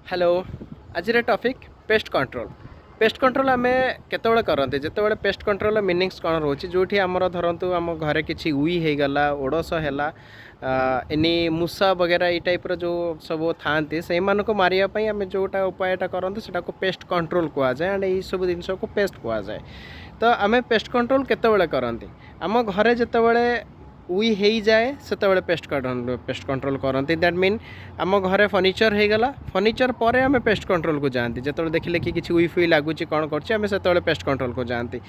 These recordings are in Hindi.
हेलो आज topic pest control. Pest control आम केतବେଳେ करते जितेबाला पेस्ट कंट्रोल मीनिंग्स कौन रोचे जो आमर धरतु आम घरे किसी उई होगला ओडस है एनी मूसा वगैरह ये टाइप जो सब था से मारे आम जोटा उपायटा करते से पेस्ट कंट्रोल कहुए एंड यही सब जिन को पेस्ट कहुए। तो आम पेस्ट कंट्रोल केतବେଳେ करते आम घरे जितेबाला उई हो जाए से पेस्ट कंट्रोल करती दैट मीन आम घरे फर्निचर होगला फर्निचर पर आम पेस्ट कंट्रोल को जाती जो देखिले कि किसी उई फुई लगुच कौन कर पेस्ट कंट्रोल को जाती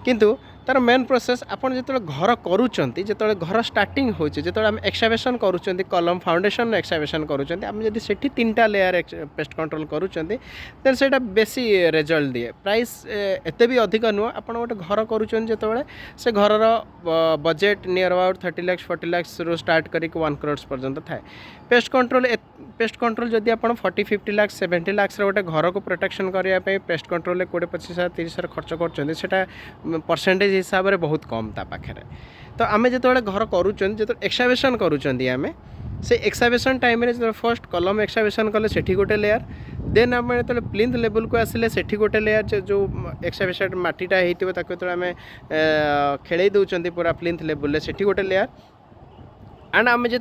किंतु तार मेन प्रोसेस आपड़ जो घर करुँच जो घर स्टार्टिंग होचे जो आम एक्सकावेशन करुँच कलम फाउंडेशन एक्सकावेशन करुँच आम जब से 3टा लेयर पेस्ट कंट्रोल करुँच देन से बेसी रिजल्ट दिए प्राइस एते भी अधिक नुह आप गोटे घर करुँच जो से घर budget near about 30 lakh 40 lakh रू स्टार्ट करके 1 करोड़ पर्यंत थाए। पेस्ट कंट्रोल जदि आप 40 50 लाख 70 लाख गोटे घर को प्रोटेक्शन करने पेस्ट कंट्रोल 20-25,000-30,000 खर्च कर परसेंटेज हिसाब से बहुत कम ता पाखे। तो आम जो घर करुँच जो एक्सकावेशन करुँच आम से एक्सकावेशन टाइम जो फर्स्ट कलम एक्सकावेशन कले सेठी गोटे लेयर देन आम जो प्लिंथ लेवल को आसिले सेठी गोटे लेयर जो एक्सकावेशन माटीटा होता आम खेल दौरान पूरा प्लिंथ लेवल सेठी गोटे लेयर एंड आम जो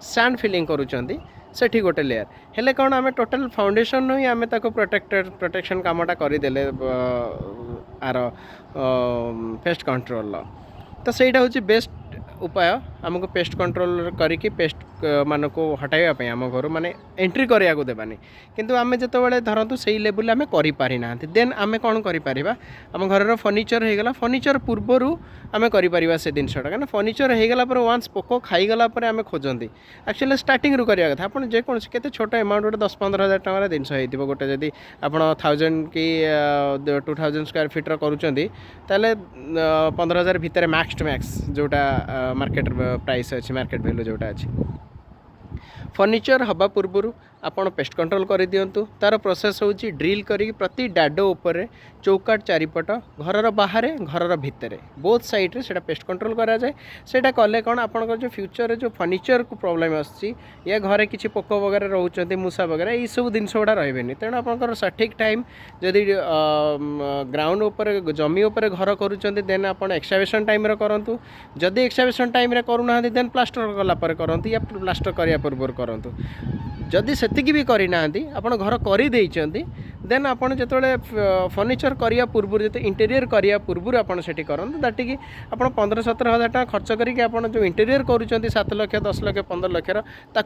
सैंड फिलिंग करुँच सेठी गोटे लेयर हेले कौन आम टोटल फाउंडेशन ही आम प्रोटेक्शन कामटा करदे आर पेस्ट कंट्रोल। तो सहीटा हूँ बेस्ट उपाय आमको पेस्ट कंट्रोल करी पेस्ट मान को हटाइवाई आम घर माने एंट्री करने को देवानी किंतु आम जो धरतु से लेवल आम करना देन आम कौन कर आम घर फर्निचर होगला फर्निचर पूर्वर आम कर से जिनटा क्या फर्निचर होगला वन्स पोक खाईगला आम खोजती एक्चुअली स्टार्टिंग रू करवा कथा आप जेकोसी के छोट अमाउंट गोटे 10-15 हज़ार टकर जिनस हो गोटे जदि आप 1000 कि 2000 स्क्वायर फिट्र करुँच 15,000 भितर मैक्स टू मैक्स जोटा मार्केट प्राइस अच्छी मार्केट वैल्यू जोटा अच्छी फर्निचर हवा पूर्वर आपड़ पेस्ट कंट्रोल कर दिंतु तार प्रोसेस हूँ ड्रिल करी प्रति डाडो उपर चौकाट चारिपट घर बाहर घर भितर बोथ साइड से पेस्ट कंट्रोल करा जाए सेटा कले कौन आपंकर जो फ्यूचर जो फर्निचर को प्रॉब्लम आसी या घरे किसी पोक वगैरह रोच मूसा वगैरह ये सब जिन गुड़ा रही तेणु आपंकर सठिक टाइम जदि ग्राउंड उपर जमी उपर घर करुँच देन आप एक्सकावेशन टाइम करूँ जदि एक्सकावेशन टाइम करूना देन प्लास्टर कलापर करती या प्लास्टर करने पूर्व करूँ जदि सेतिकी भी करना आप घर कर देन आप जो फर्निचर करने पूर्व जो इंटेरियर करने पूर्व आप करते दैट आप 15-17 हज़ार टका खर्च करके जो इंटेरियर करुँच 7 लाख 10 लाख 15 लाख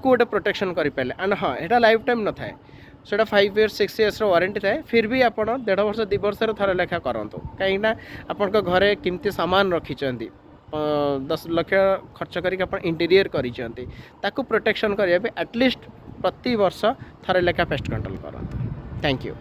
गोटे प्रोटेक्शन करें एंड हाँ यहाँ लाइफ टाइम न थाए सेटा 5 years 6 years वारंटी थाए फिर भी आप 1.5 वर्ष 2 वर्ष थर लेखा करूँ कहीं आपण घरे किमती सामान रखिंट 10 लाख खर्च करके इंटीरियर कर प्रोटेक्शन करने एटलिस्ट प्रति वर्ष थर लेखा पेस्ट कंट्रोल करते। Thank you.